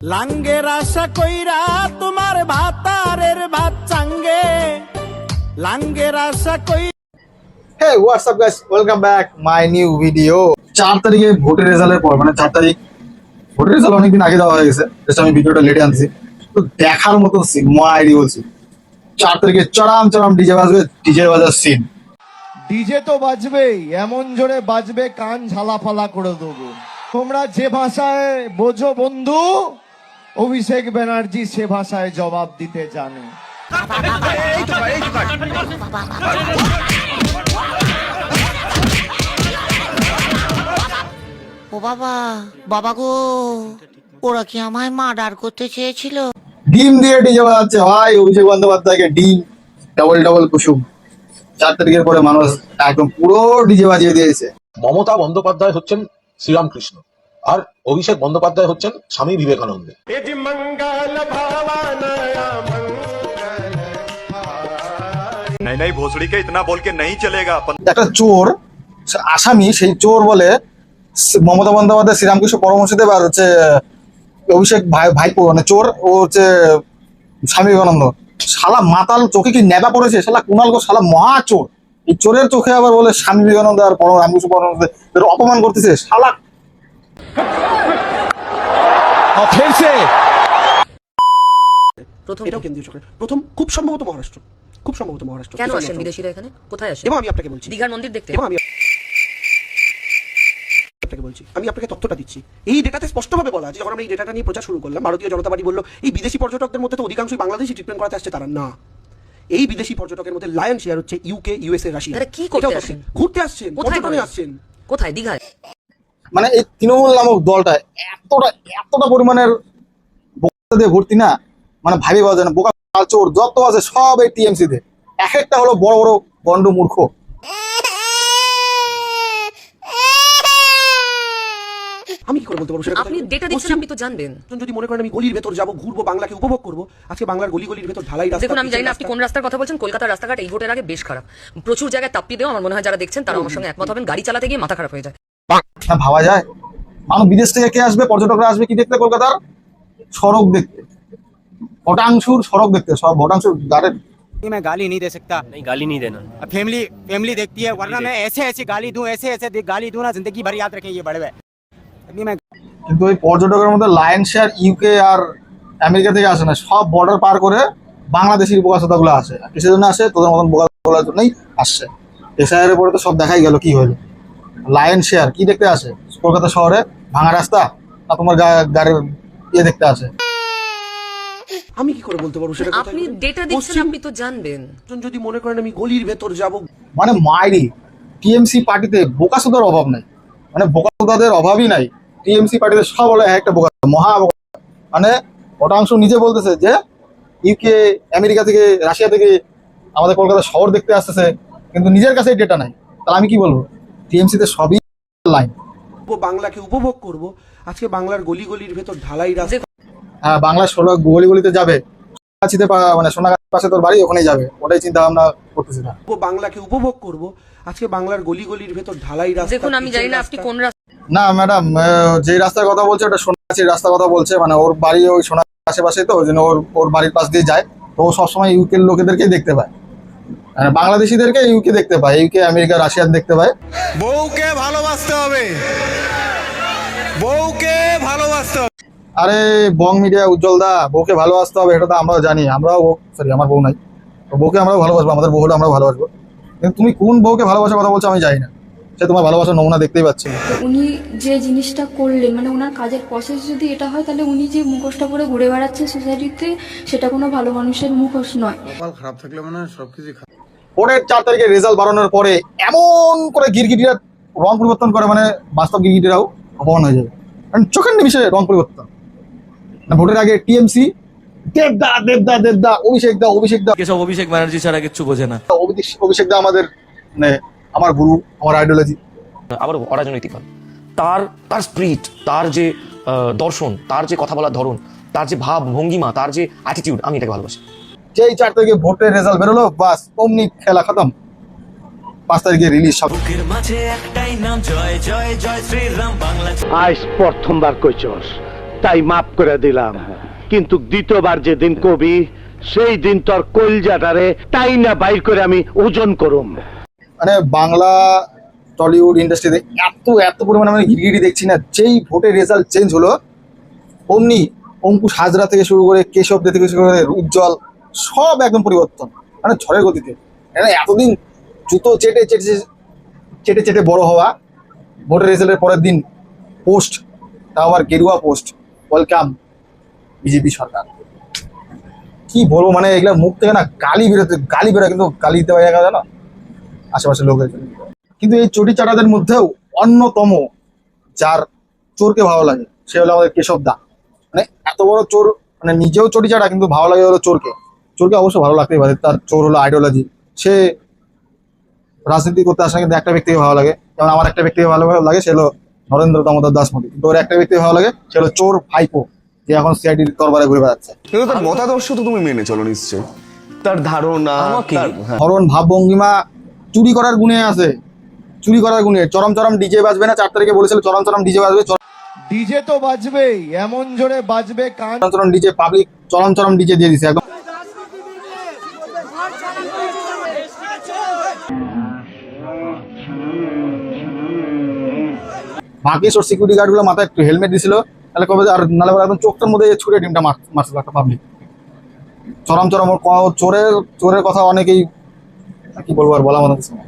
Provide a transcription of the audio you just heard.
লাঙ্গের আশা কইরা তোমার ভাতারের ভাত চাঙ্গে লাঙ্গের আশা কই। Hey, what's up guys? Welcome back my new video. 4 তারিখে ভোটের রেজাল্টের পর মানে 4 তারিখ ভোটের রেজাল্ট অনেকদিন আগে দেওয়া হয়ে গেছে। জাস্ট আমি ভিডিওটা লেটে আনছি। তো দেখার মতো সিন মাইরি বলছি। 4 তারিখে চড়াম ডিজে বাজবে, ডিজে বাজার সিন। ডিজে তো বাজবেই, এমন জোরে বাজবে কান ঝালাফালা করে দেবো। তোমরা যে ভাষায় বোঝো বন্ধু, অভিষেক ব্যানার্জি সে ভাষায় জবাব দিতে জানে। ও বাবা, বাবা গো, ওরা কি আমায় মার্ডার করতে চেয়েছিল? ডিম দিয়ে ডিজে বাজাচ্ছে ভাই, অভিষেক বন্দ্যোপাধ্যায়কে ডিম ডাবল কুসুম। 4 তারিখের পরে মানুষ একদম পুরো ডিজে বাজিয়ে দিয়েছে। মমতা বন্দ্যোপাধ্যায় হচ্ছেন শ্রীরামকৃষ্ণ আর অভিষেক বন্দ্যোপাধ্যায় হচ্ছেন স্বামী বিবেকানন্দ। नहीं भोसड़ी के इतना बोल के नहीं चलेगा। একটা চোর আসামি, সেই চোর বলে মমতা বন্দ্যোপাধ্যায়, শ্রীরামকৃষ্ণ পরমহংসদেব আর হচ্ছে অভিষেক ভাইপো মানে চোর, ও হচ্ছে স্বামী বিবেকানন্দ। শালা মাতাল, চোখে কি নেবা পড়েছে শালা কুণাল ঘোষ, শালা মহা চোর। এই চোরের চোখে আবার বলে স্বামী বিবেকানন্দ আর রামকৃষ্ণ পরমহংসদেব অপমান করতেছে শালা। এটাও কেন্দ্রীয় সরকার। প্রথম খুব সম্ভবত মহারাষ্ট্র, কেন আসেন বিদেশিরা এখানে? কোথায় আসেন? এবং আমি আপনাকে বলছি, দীঘার মন্দির দেখতে। এবং আমি আপনাকে তথ্যটা দিচ্ছি। এই ডেটাতে স্পষ্টভাবে বলা আছে, যখন আমরা এই ডেটাটা নিয়ে প্রচার শুরু করলাম, ভারতীয় জনতা পার্টি বললো এই বিদেশি পর্যটকদের মধ্যে তো অধিকাংশই বাংলাদেশি ট্রিটমেন্ট করাতে আসছে। তারা না, এই বিদেশি পর্যটকের মধ্যে লায়ন শেয়ার হচ্ছে ইউকে, ইউএসএ, রাশিয়া। তারা কি করতে আসেন? ঘুরতে আসছেন, কোথায় পর্যটনে আসছেন। কোথায়? দীঘায়। মানে এই তৃণমূল নামক দলটা এতটা পরিমাণের বোকা দিয়ে ভর্তি না, মানে ভাবি পাওয়া যায় না। বোকা চোর যত আছে সব এই টিএমসি তে, এক একটা হলো বড় বড় গন্ড মূর্খ। আমি কি করে বলতে পারবো সেটা? আপনি ডেটা দিচ্ছেন, আপনি তো জানবেন। যদি মনে করেন আমি গলির ভেতর যাবো, ঘুরবো, বাংলাকে উপভোগ করবো, আজকে বাংলার গলির ভেতর ঢালাই রাস্তা। দেখুন, আমি জানি না আপনি কোন রাস্তার কথা বলছেন। কলকাতার রাস্তাঘাট এই ভোটের আগে বেশ খারাপ, প্রচুর জায়গায় তাপ্পি দেওয়া। আমার মনে হয় যারা দেখছেন তারা আমার সঙ্গে একমত হবেন, গাড়ি চালাতে গিয়ে মাথা খারাপ হয়ে যায়। না ভাবা যায়, মানুষ বিদেশ থেকে কে আসবে, পর্যটকরা আসবে কি দেখতে? কলকাতার সড়ক দেখতে, ভটাংশুর সড়ক দেখতে। সব ভটাংশুর গাড়ির। मैं गाली नहीं दे सकता। नहीं, गाली नहीं देना। फैमिली देखती है, वरना मैं ऐसे गाली दूं, ऐसे गाली दूं ना, जिंदगी भर याद रखें ये बड़े। अभी मैं কিন্তু এই পর্যটকের মধ্যে লায়ন শেয়ার ইউকে আর আমেরিকা থেকে আসে না, সব বর্ডার পার করে বাংলাদেশের বোকাচোদাগুলো আসে। কিসের জন্য আসে? তোদের মতন বোকাচোদার জন্যই আসছে। এসআইআর পরে তো সব দেখাই গেল কি হলো। লায়ন শেয়ার কি দেখতে আসে কলকাতা শহরে? ভাঙা রাস্তা না তোমার গাড়ির ইয়ে দেখতে আসে? আমি কি করে বলতে পারবো সেটা? আপনি ডেটা দিচ্ছেন, আপনি তো জানবেন। যদি মনে করেন আমি গলির ভেতর যাব, মানে মাইরি টিএমসি পার্টিতে বোকাচোদার অভাব নাই, মানে বোকাচোদাদের অভাবই নাই। টিএমসি পার্টিতে সব হলো একটা বোকা, মহা বোকা। মানে ভটাংশ নিজে বলতেছে যে ইউকে, আমেরিকা থেকে, রাশিয়া থেকে আমাদের কলকাতা শহর দেখতে আসতেছে, কিন্তু নিজের কাছে ডেটা নাই। তাহলে আমি কি বলবো? টিএমসি তে সবই লাইন। বাংলাকে উপভোগ করব, আজকে বাংলার গলির ভেতর ঢালাই রাস্তা। হ্যাঁ, বাংলার গলিতে যাবে, মানে সোনাগাছির পাশে তোর বাড়ি, ওখানেই যাবে, ওটাই চিন্তা ভাবনা করতেছি না। বাংলাকে উপভোগ করব, আজকে বাংলার গলির ভেতর ঢালাই রাস্তা। দেখুন, আমি জানি না আপনি কোন রাস্তা। না ম্যাডাম, যে রাস্তার কথা বলছে ওটা সোনাগাছির রাস্তার কথা বলছে। মানে ওর বাড়ি ওই সোনাগাছির আশেপাশে, তো ওই জন্য ওর বাড়ির পাশ দিয়ে যায়। তো ও সবসময় ইউকের লোকেদেরকেই দেখতে পায়, মানে বাংলাদেশিদেরকে ইউকে দেখতে পায়, ইউকে, আমেরিকা, রাশিয়ান দেখতে পায়। বউকে ভালোবাসতে হবে, বউকে ভালোবাসতে হবে। আরে বং মিডিয়া উজ্জ্বল দা, বউকে ভালোবাসতে হবে এটা তো আমরাও জানি। আমরাও, সরি আমার বউ নাই, তো বউকে আমরাও ভালোবাসবো, আমাদের বউ হলে আমরাও ভালোবাসবো। কিন্তু তুমি কোন বউকে ভালোবাসার কথা বলছো আমি জানি না। সে তোমার ভালোবাসার নমুনা দেখতেই পাচ্ছি। উনি যে জিনিসটা করলেন, মানে ওনার কাজের প্রসেস যদি এটা হয়, তাহলে উনি যে মুখোশটা পরে ঘুরে বেড়াচ্ছে সোসাইটিতে, সেটা কোনো ভালো মানুষের মুখোশ নয়। কপাল খারাপ থাকলে মানে সবকিছু খারাপ। পরের 4 তারিখে রেজাল্ট বাড়ানোর পরে এমন করে গিরগিটিরা রং পরিবর্তন করে, মানে বাস্তব গিরগিটিরাও অপমান হয়ে যাবে। কারণ চোখের নিমিশে রং পরিবর্তন। ভোটের আগে টিএমসি দেবদা, অভিষেক দা সব অভিষেক ব্যানার্জি ছাড়া কিছু বোঝে না। অভিষেক দা আমাদের, মানে আমার গুরু, আমার আইডিওলজি। আবার অরাজনৈতিক হয় তার স্পিরিট, তার যে দর্শন, তার যে কথা বলার ধরন, তার যে ভাব ভঙ্গিমা, তার যে অ্যাটিটিউড, আমি এটাকে ভালোবাসি। যেই 4 তারিখে ভোটের রেজাল্ট বেরোলো, বাস অমনি খেলা খতম। 5 তারিখে রিলিজ সব। আজ প্রথমবার কইছস তাই মাফ করে দিলাম, কিন্তু দ্বিতীয়বার যেদিন কবি সেই দিন তোর কলজাটারে তাই না বাইর করে আমি ওজন করুম। মানে বাংলা টলিউড ইন্ডাস্ট্রিতে এত পরিমাণে মানে গিরগিরি দেখছি না। যেই ভোটের রেজাল্ট চেঞ্জ হলো অমনি অঙ্কুশ হাজরা থেকে শুরু করে কেশব দে থেকে শুরু করে উজ্জ্বল সব একদম পরিবর্তন, মানে ঝড়ের গতিতে। মানে এতদিন জুতো চেটে চেটে চেটে চেটে বড় হওয়া, ভোটের রেজাল্টের পরের দিন পোস্ট, তা আবার গেরুয়া পোস্ট, ওয়েলকাম বিজেপি সরকার। কি বলবো, মানে এগুলো মুখ থেকে না গালি বেরোয়, কিন্তু গালি দিতে পারে না আশেপাশের লোকের। কিন্তু এই চটি চাটাদের মধ্যেও অন্যতম যার চোরকে ভালো লাগে সে হলো আমাদের কেশব দা। মানে এত বড় চোর, মানে নিজেও চটি চাটা, কিন্তু ভালো লাগে হলো চোরকে। চোরকে অবশ্য ভালো লাগতেই পারে, তার চোর হলো আইডিওলজি। সে রাজনীতি করতে আসলে কিন্তু একটা ব্যক্তিকে ভালো লাগে, যেমন আমার একটা ব্যক্তিকে ভালো লাগে, সে হলো নরেন্দ্র দামোদর দাস মোদী। কিন্তু ওর একটা ব্যক্তিকে ভালো লাগে, সে হলো চোর ভাইপো, যে এখন সিআইডির দরবারে ঘুরে বেড়াচ্ছে। কিন্তু তার মতাদর্শ তো তুমি মেনে চলো নিশ্চয়, তার ধারণা, ধরন, ভাবভঙ্গিমা চুরি করার গুণে আছে, চুরি করার গুণে। চরম চরম ডিজে বাজবে না, 4 তারিখে বলেছিল চরম চরম ডিজে বাজবে। ডিজে তো বাজবেই, এমন জোরে বাজবে কান। চরম চরম ডিজে, পাবলিক চরম চরম ডিজে দিয়ে দিছে একদম। ভাগ্যিস ওর সিকিউরিটি গার্ড গুলো মাথায় একটু হেলমেট দিছিল, তাহলে কবে আর নালে একদম চোখটার মধ্যে ছুটে ডিমটা মারছিল একটা পাবলিক। চরম চরম ওর চোরের কথা অনেকেই কি বলবো, আর বলা মনে হচ্ছে না।